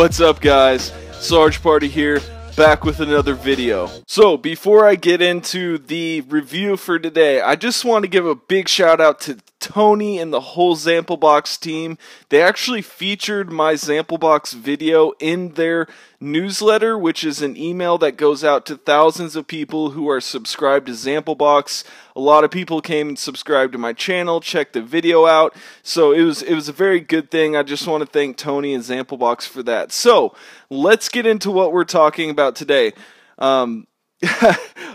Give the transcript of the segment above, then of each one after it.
What's up, guys? SARGEPARTY here, back with another video. So before I get into the review for today, I just want to give a big shout out to Tony and the whole Zamplebox team. They actually featured my Zamplebox video in their newsletter, which is an email that goes out to thousands of people who are subscribed to Zamplebox. A lot of people came and subscribed to my channel, checked the video out, so it was a very good thing. I just want to thank Tony and Zamplebox for that. So let's get into what we're talking about today.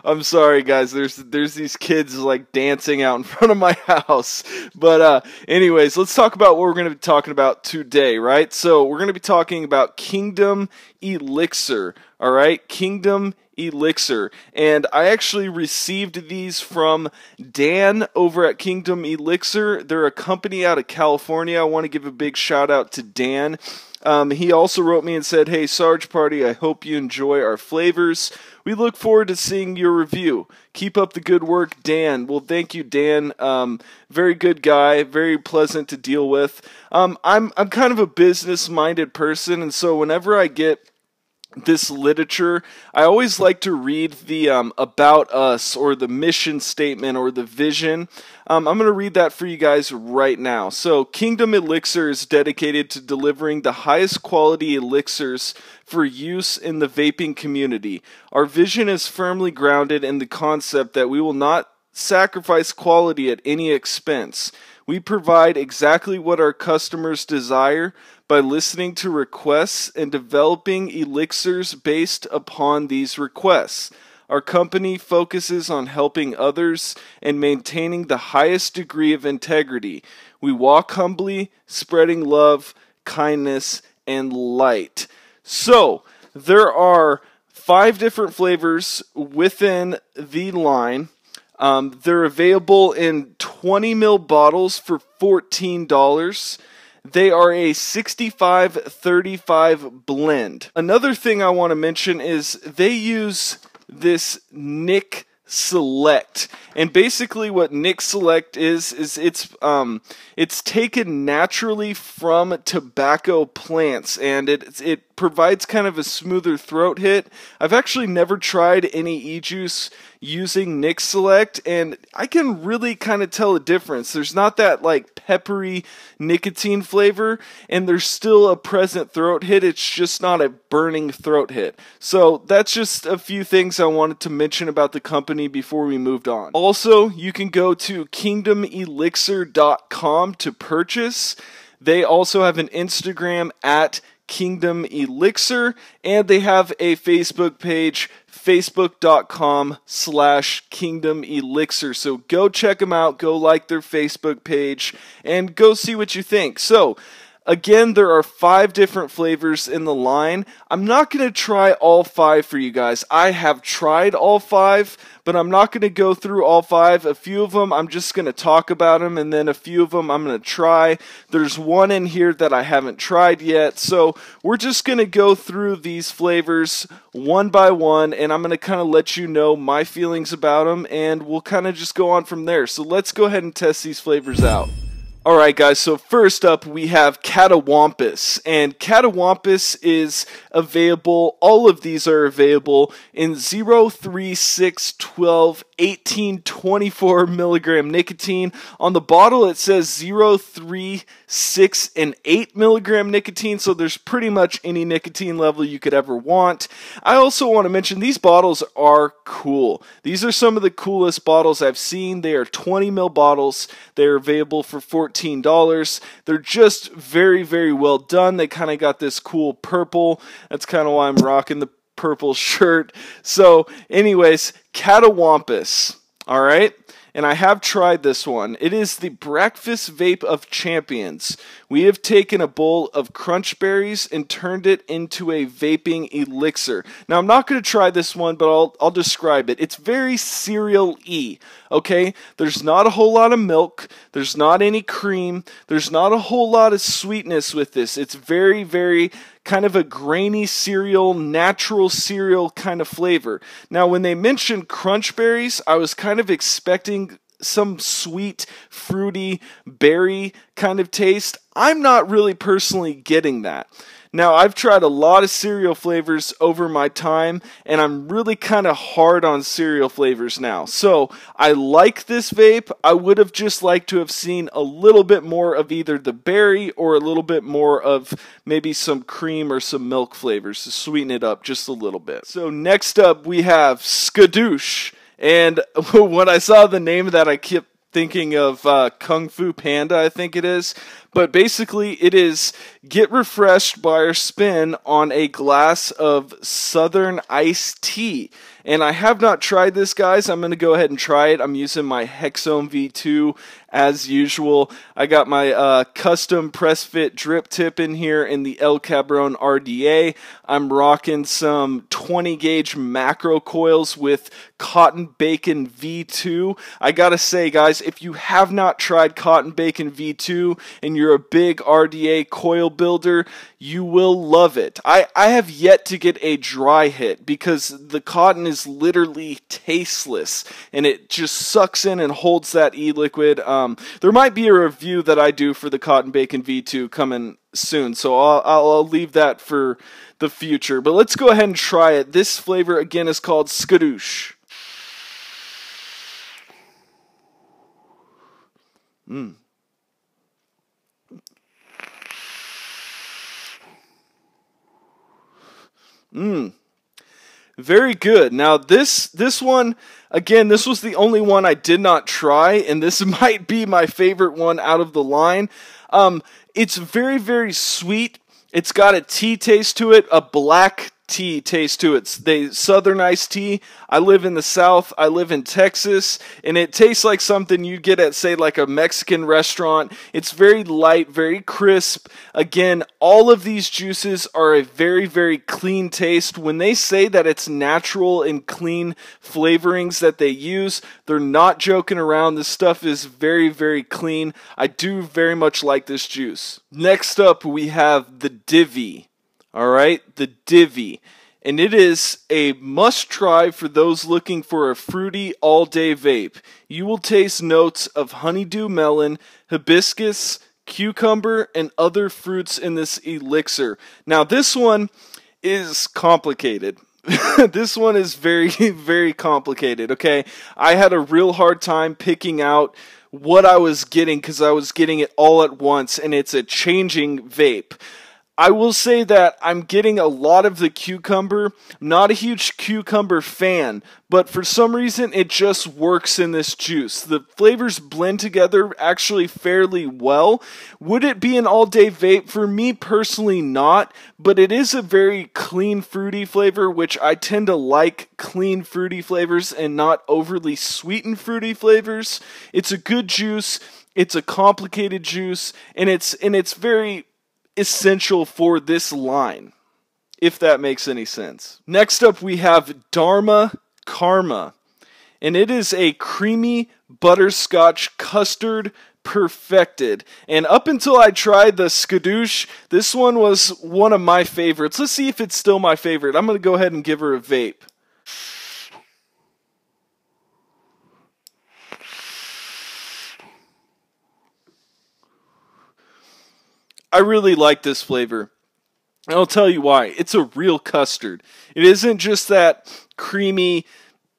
I'm sorry, guys. There's these kids like dancing out in front of my house. But anyways, let's talk about what we're going to be talking about today, right? So we're going to be talking about Kingdom Elixir, all right? Kingdom Elixir. And I actually received these from Dan over at Kingdom Elixir. They're a company out of California. I want to give a big shout out to Dan. He also wrote me and said, "Hey, SARGEPARTY, I hope you enjoy our flavors. We look forward to seeing your review. Keep up the good work, Dan." Well, thank you, Dan. Very good guy, very pleasant to deal with. I'm kind of a business-minded person, and so whenever I get this literature, I always like to read the about us or the mission statement or the vision. I'm going to read that for you guys right now. So, Kingdom Elixir is dedicated to delivering the highest quality elixirs for use in the vaping community. Our vision is firmly grounded in the concept that we will not sacrifice quality at any expense. We provide exactly what our customers desire by listening to requests and developing elixirs based upon these requests. Our company focuses on helping others and maintaining the highest degree of integrity. We walk humbly, spreading love, kindness, and light. So, there are 5 different flavors within the line. They're available in 20 ml bottles for $14. They are a 65-35 blend. Another thing I want to mention is they use this Nic Select, and basically what Nic Select is it's taken naturally from tobacco plants, and it provides kind of a smoother throat hit. I've actually never tried any e-juice using Nic Select, and I can really kind of tell a difference. There's not that like peppery nicotine flavor, and there's still a present throat hit. It's just not a burning throat hit. So that's just a few things I wanted to mention about the company before we moved on. Also, you can go to kingdomelixir.com to purchase. They also have an Instagram at Kingdom Elixir, and they have a Facebook page, facebook.com/Kingdom Elixir. So go check them out, go like their Facebook page, and go see what you think. So, again, there are 5 different flavors in the line. I'm not going to try all 5 for you guys. I have tried all 5, but I'm not going to go through all 5. A few of them, I'm just going to talk about them, and then a few of them I'm going to try. There's one in here that I haven't tried yet, so we're just going to go through these flavors one by one, and I'm going to kind of let you know my feelings about them, and we'll kind of just go on from there. So let's go ahead and test these flavors out. Alright guys, so first up we have Catawampus, and Catawampus is available, all of these are available in 0, 3, 6, 12, 18, 24 milligram nicotine. On the bottle it says 0, 3, 6, and 8 milligram nicotine, so there's pretty much any nicotine level you could ever want. I also want to mention these bottles are cool. These are some of the coolest bottles I've seen. They are 20 ml bottles. They're available for $14. They're just very, very well done. They kind of got this cool purple. That's kind of why I'm rocking the purple shirt. So anyways, Catawampus, all right? And I have tried this one. It is the breakfast vape of champions. We have taken a bowl of crunch berries and turned it into a vaping elixir. Now, I'm not going to try this one, but I'll describe it. It's very cereal-y, okay? There's not a whole lot of milk. There's not any cream. There's not a whole lot of sweetness with this. It's very, very kind of a grainy cereal, natural cereal kind of flavor. Now, when they mentioned crunch berries, I was kind of expecting some sweet, fruity, berry kind of taste. I'm not really personally getting that. Now, I've tried a lot of cereal flavors over my time, and I'm really kind of hard on cereal flavors now. So, I like this vape. I would have just liked to have seen a little bit more of either the berry or a little bit more of maybe some cream or some milk flavors to sweeten it up just a little bit. So, next up, we have Skadoosh. And when I saw the name of that, I kept thinking of Kung Fu Panda, I think it is. But basically, it is get refreshed by our spin on a glass of Southern iced tea. And I have not tried this, guys. I'm going to go ahead and try it. I'm using my Hexome V2 as usual. I got my custom press fit drip tip in here in the El Cabron RDA. I'm rocking some 20 gauge macro coils with Cotton Bacon V2. I gotta say, guys, if you have not tried Cotton Bacon V2 and you're a big RDA coil builder, you will love it. I have yet to get a dry hit because the cotton is literally tasteless and it just sucks in and holds that e-liquid. There might be a review that I do for the Cotton Bacon V2 coming soon, so I'll leave that for the future. But let's go ahead and try it. This flavor again is called Skadoosh. Very good. Now this one, again, this was the only one I did not try, and this might be my favorite one out of the line. It's very, very sweet. It's got a tea taste to it, a black tea taste to it. Southern iced tea. I live in the South. I live in Texas, and it tastes like something you get at, say, like a Mexican restaurant. It's very light, very crisp. Again, all of these juices are a very, very clean taste. When they say that it's natural and clean flavorings that they use, they're not joking around. This stuff is very, very clean. I do very much like this juice. Next up, we have the Divvy. Alright, the Divvy. And it is a must-try for those looking for a fruity all-day vape. You will taste notes of honeydew melon, hibiscus, cucumber, and other fruits in this elixir. Now, this one is complicated. This one is very, very complicated, okay? I had a real hard time picking out what I was getting because I was getting it all at once, and it's a changing vape. I will say that I'm getting a lot of the cucumber. Not a huge cucumber fan, but for some reason it just works in this juice. The flavors blend together actually fairly well. Would it be an all-day vape? For me personally, not, but it is a very clean fruity flavor, which I tend to like clean fruity flavors and not overly sweetened fruity flavors. It's a good juice. It's a complicated juice, and it's very essential for this line, if that makes any sense. Next up, we have Dharma Karma, and it is a creamy butterscotch custard perfected. And up until I tried the Skadoosh, this one was one of my favorites. Let's see if it's still my favorite. I'm going to go ahead and give her a vape. I really like this flavor. And I'll tell you why. It's a real custard. It isn't just that creamy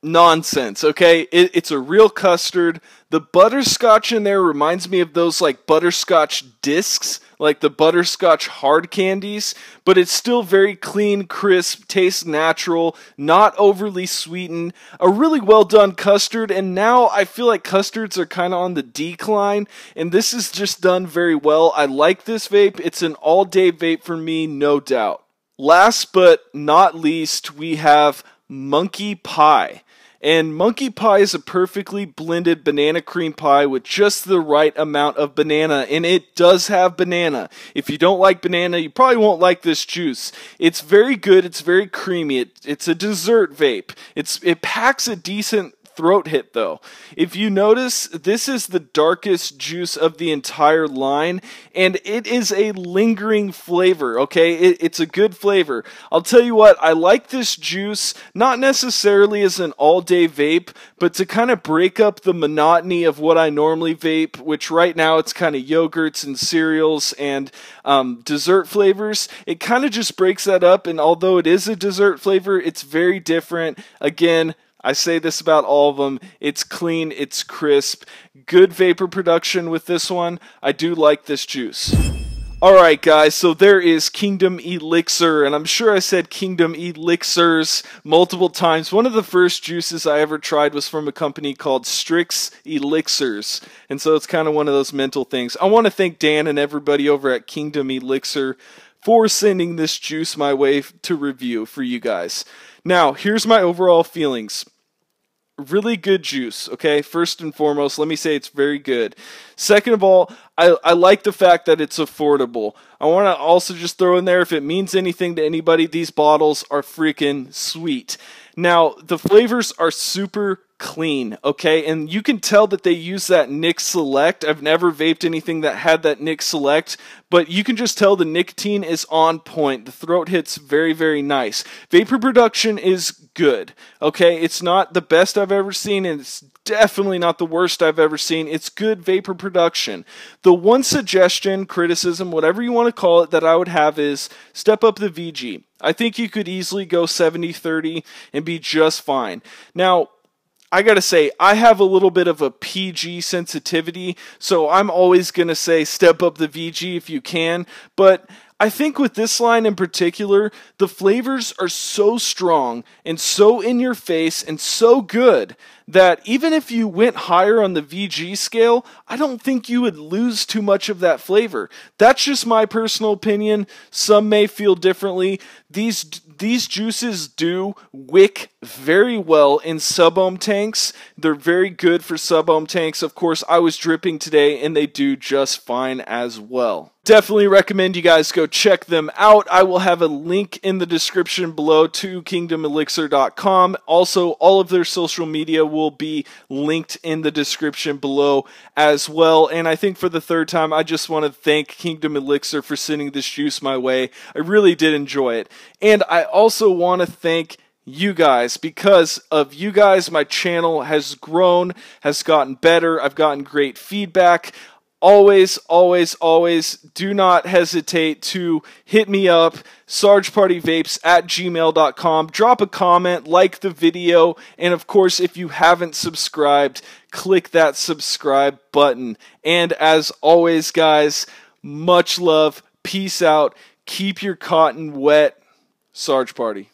nonsense, okay? It's a real custard. The butterscotch in there reminds me of those like butterscotch discs, like the butterscotch hard candies, but it's still very clean, crisp, tastes natural, not overly sweetened. A really well done custard, and now I feel like custards are kind of on the decline, and this is just done very well. I like this vape. It's an all-day vape for me, no doubt. Last but not least, we have Monkey Pie. And Monkey Pie is a perfectly blended banana cream pie with just the right amount of banana, and it does have banana. If you don't like banana, you probably won't like this juice. It's very good, it's very creamy, it's a dessert vape. It packs a decent throat hit though. If you notice, this is the darkest juice of the entire line, and it is a lingering flavor, okay? It's a good flavor. I'll tell you what, I like this juice, not necessarily as an all-day vape, but to kind of break up the monotony of what I normally vape, which right now it's kind of yogurts and cereals and dessert flavors. It kind of just breaks that up, and although it is a dessert flavor, it's very different. Again, I say this about all of them. It's clean, it's crisp, good vapor production with this one. I do like this juice. Alright guys, so there is Kingdom Elixir, and I'm sure I said Kingdom Elixirs multiple times. One of the first juices I ever tried was from a company called Strix Elixirs, and so it's kind of one of those mental things. I want to thank Dan and everybody over at Kingdom Elixir for sending this juice my way to review for you guys. Now, here's my overall feelings. Really good juice, okay? First and foremost, let me say it's very good. Second of all, I like the fact that it's affordable. I want to also just throw in there, if it means anything to anybody, these bottles are freaking sweet. Now, the flavors are super clean, okay? And you can tell that they use that Nic Select. I've never vaped anything that had that Nic Select, but you can just tell the nicotine is on point. The throat hit's very, very nice. Vapor production is good, okay? It's not the best I've ever seen, and it's definitely not the worst I've ever seen. It's good vapor production. The one suggestion, criticism, whatever you want to call it, that I would have is step up the VG. I think you could easily go 70-30 and be just fine. Now, I gotta say, I have a little bit of a PG sensitivity, so I'm always gonna say step up the VG if you can, but I think with this line in particular, the flavors are so strong and so in your face and so good that even if you went higher on the VG scale, I don't think you would lose too much of that flavor. That's just my personal opinion. Some may feel differently. These juices do wick very well in sub-ohm tanks. They're very good for sub-ohm tanks. Of course, I was dripping today, and they do just fine as well. Definitely recommend you guys go check them out. I will have a link in the description below to kingdomelixir.com. Also, all of their social media will be linked in the description below as well. And I think for the third time, I just want to thank Kingdom Elixir for sending this juice my way. I really did enjoy it. And I also want to thank you guys. Because of you guys, my channel has grown, has gotten better. I've gotten great feedback. Always, always, always do not hesitate to hit me up, sargepartyvapes@gmail.com. Drop a comment, like the video, and of course, if you haven't subscribed, click that subscribe button. And as always, guys, much love, peace out, keep your cotton wet, Sarge Party.